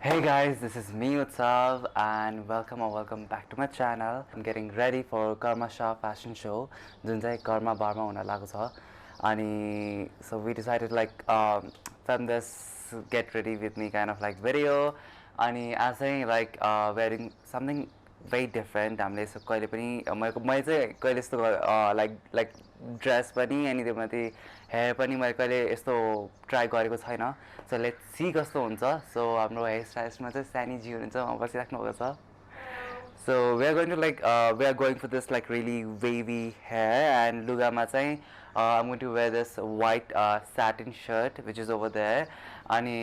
Hey guys, this is me Utsav and welcome back to my channel. I'm getting ready for Karmasha fashion show जुन चाहिँ कर्मा बारमा हुन लागेको छ अनि so we decided like film this get ready with me kind of like video अनि as saying like wearing something very different हामीले यसो कहिले पनि मैले चाहिँ कहिले यस्तो like dress पनि अनि त्यो माथि हेयर पनि मैले कहिले यस्तो ट्राई गरेको छैन सो लेट्स सी कस्तो हुन्छ सो हाम्रो हेयर स्टाइलिस्टमा चाहिँ सानी जी हुनुहुन्छ उहाँ बसिराख्नु भएको छ so we are going to like we are going for this like really wavy hair and lugama चाहिँ I'm going to wear this white satin shirt which is over there अनि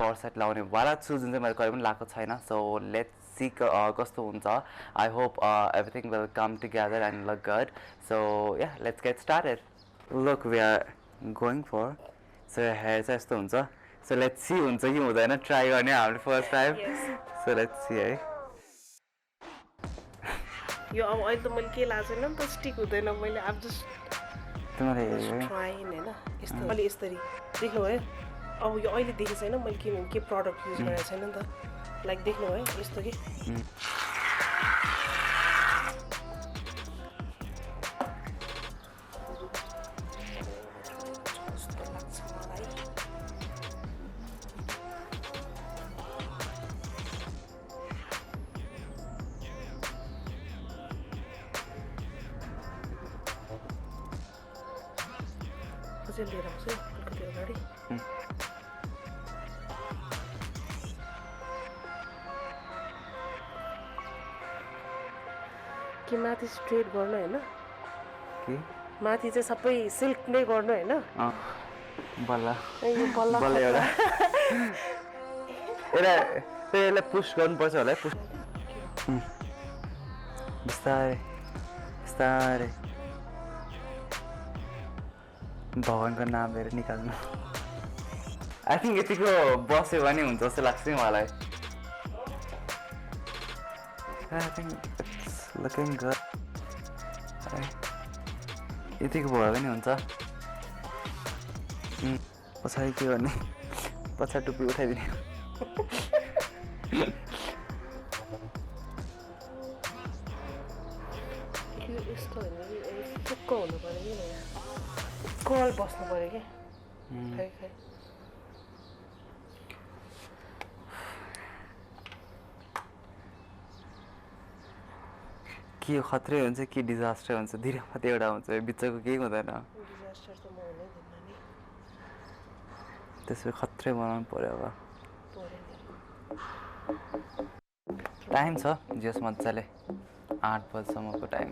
corset लाउने वाला छु जुन चाहिँ मैले कहिले पनि लगाएको छैन so let's see कस्तो हुन्छ I hope everything will come together and look good so yeah let's get started look we are going for so hair चाहिँ यस्तो हुन्छ so let's see हुन्छ कि हुँदैन ट्राई गर्ने हामीले first time so let's see है यो अब अहिले त मैले के लाएको छैन नि त स्टिक हुँदैन मैले अब जस्ट ट्राइन हैन यस्तो अलि यसरी देख्नु भयो अब यो अहिले देखेको छैन मैले के प्रडक्ट युज गरेको छैन नि त लाइक देख्नु भयो यस्तो के अझै लिएर आउँछु अलिकति अगाडि कि माथि स्ट्रेट गर्नु हैन के माथि चाहिँ सबै सिल्क नै गर्नु हैन बल्ल यो बल्ल बल्ल एउटा यसलाई पुश गर्नुपर्छ होला है पुश बिस्तारै बिस्तारै भगवानको नाम लिएर निकाल्नु आई थिङ्क यतिको बस्यो भने हुन्छ जस्तो लाग्छ नि मलाई I think it's looking good यतिको भयो भने हुन्छ पछाडि के गर्ने पछाडि टुप्पी उठाइदिने यस्तो हैन टुक्क हुनु पर्यो कि कल बस्नु पर्यो कि खै खै के खत्रै हुन्छ कि डिजास्टर हुन्छ धेरै मात्रै एउटा हुन्छ बिचको केही हुँदैन डिजास्टर त म हुनै दिन्न नि त्यसो खत्रै बनाउनु पर्यो अब पर्यो टाइम छ जस मजाले 8 बजेसम्मको टाइम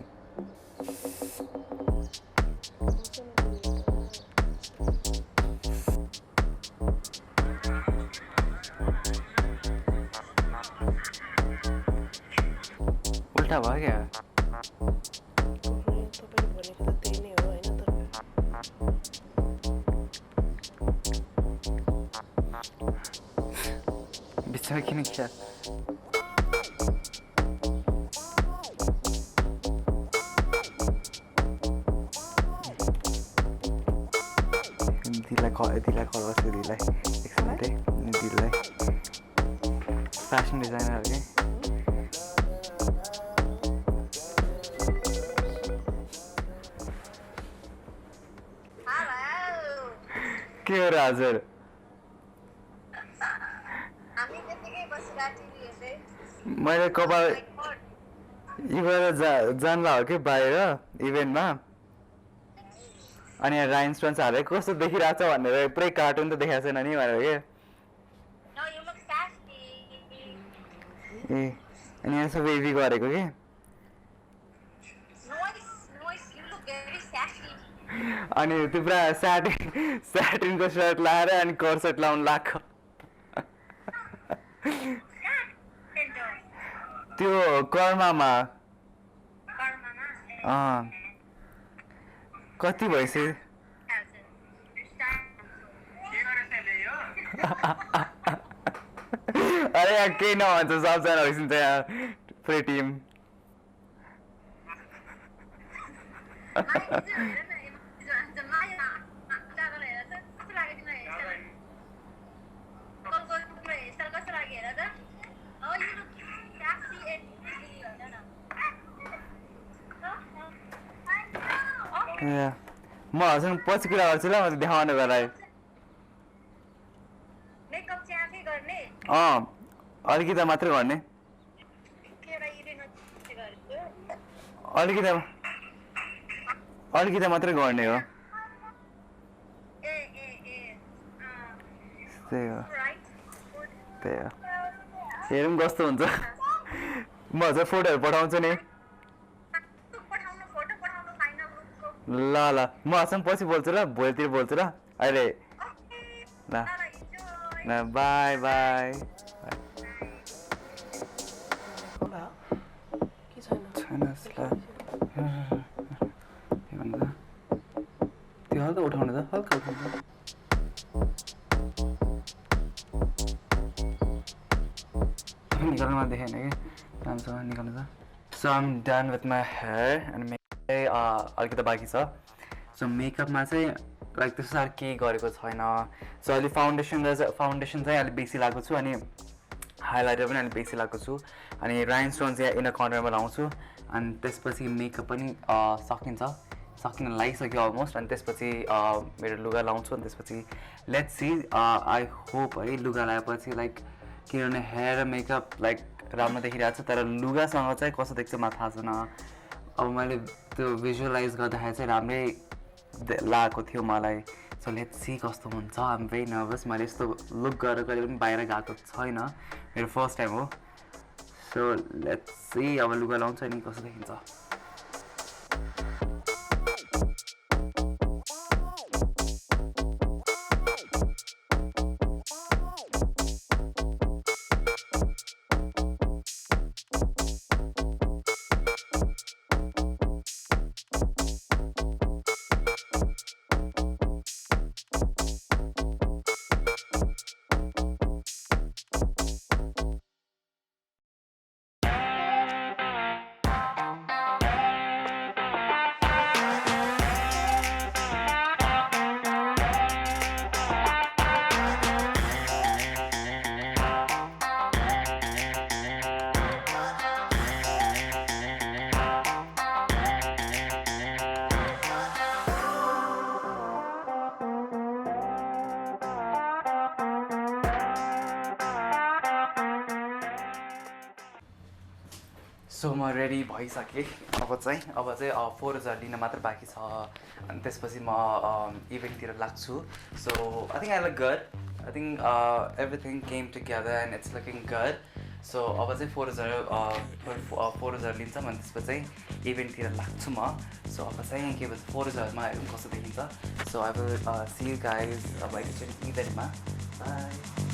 उल्टा भयो क्या तपाईले भनेको त त्यही नै हो हैन तर बिचमा किन क्या दिलाई कल गर्छु दिलाई एकछिन मात्रै दिदीलाई फ्यासन डिजाइनर हो कि के हो र हजुर मैले कपाल यहीँबाट जान्ला हो कि बाहिर इभेन्टमा अनि राइन स्टोन्स हालेको कस्तो देखिरहेको छ भनेर पुरै कार्टुन त देखाएको छैन नि भनेर के ए अनि यहाँ सबै एभी गरेको के अनि त्यो पुरा स्याटिनको सर्ट लाएर अनि कर्सेट लाउनु लाग्छ त्यो कर्मामा कति भइसक्यो अरे यहाँ केही नभन्छ सबजना भइसक्छ यहाँ पुरै टिम कस्तो लाग्यो तिम्रो हेयरस्टाइल कस्तो लाग्यो हेर त म हजुर पछि कुरा गर्छु ल म देखाउनु गराएँ मेकअप चाहिँ आफै गर्ने अलिकति मात्रै गर्ने अलिकति मात्रै गर्ने हो त्यही हो हेरौँ कस्तो हुन्छ म हजुर फोटोहरू पठाउँछु नि ल ल म हजुर पछि बोल्छु ल भोलितिर बोल्छु ल अहिले ल ल बाई बाई के छैन त्यो हल्का उठाउनु त हल्का उठाउनु निकाल्नुमा देखेन कि राम्रोसँग निकाल्नु त so I'm done with my hair and makeup चाहिँ अलिकति बाँकी छ सो मेकअपमा चाहिँ लाइक त्यस्तो साह्रो केही गरेको छैन सो अहिले फाउन्डेसन चाहिँ अलिक बेसी लगाएको छु अनि हाइलाइटर पनि अलिक बेसी लगाएको छु अनि राइन स्टोन चाहिँ इनर कर्नरमा लाउँछु अनि त्यसपछि मेकअप पनि सकिन लागिसक्यो अलमोस्ट अनि त्यसपछि मेरो लुगा लाउँछु अनि त्यसपछि लेट्स सी आई होप है लुगा लगाएपछि लाइक किनभने हेयर र मेकअप लाइक राम्रो देखिरहेको छ तर लुगासँग चाहिँ कस्तो देख्छ मलाई थाहा छैन अब मैले त्यो भिजुअलाइज गर्दाखेरि चाहिँ राम्रै लागेको थियो मलाई सो लेट्स सी कस्तो हुन्छ आइम भेरी नर्भस मैले यस्तो लुक गरेर कहिले पनि बाहिर गएको छैन मेरो फर्स्ट टाइम हो सो लेट्स सी अब लुगा लाउँछ नि कस्तो देखिन्छ सो म रेडी भइसकेँ अब चाहिँ 4000 लिन मात्र बाँकी छ अनि त्यसपछि म इभेन्टतिर लाग्छु so I think I look good I think everything came together and it's looking good so अब चाहिँ 4000 लिन्छ अनि त्यसपछि चाहिँ इभेन्टतिर लाग्छु म सो अब चाहिँ के भन्छ 4000मा हेरौँ कस्तो देखिन्छ so I will see you guys अब एकैचोटि इभेन्टमा बाई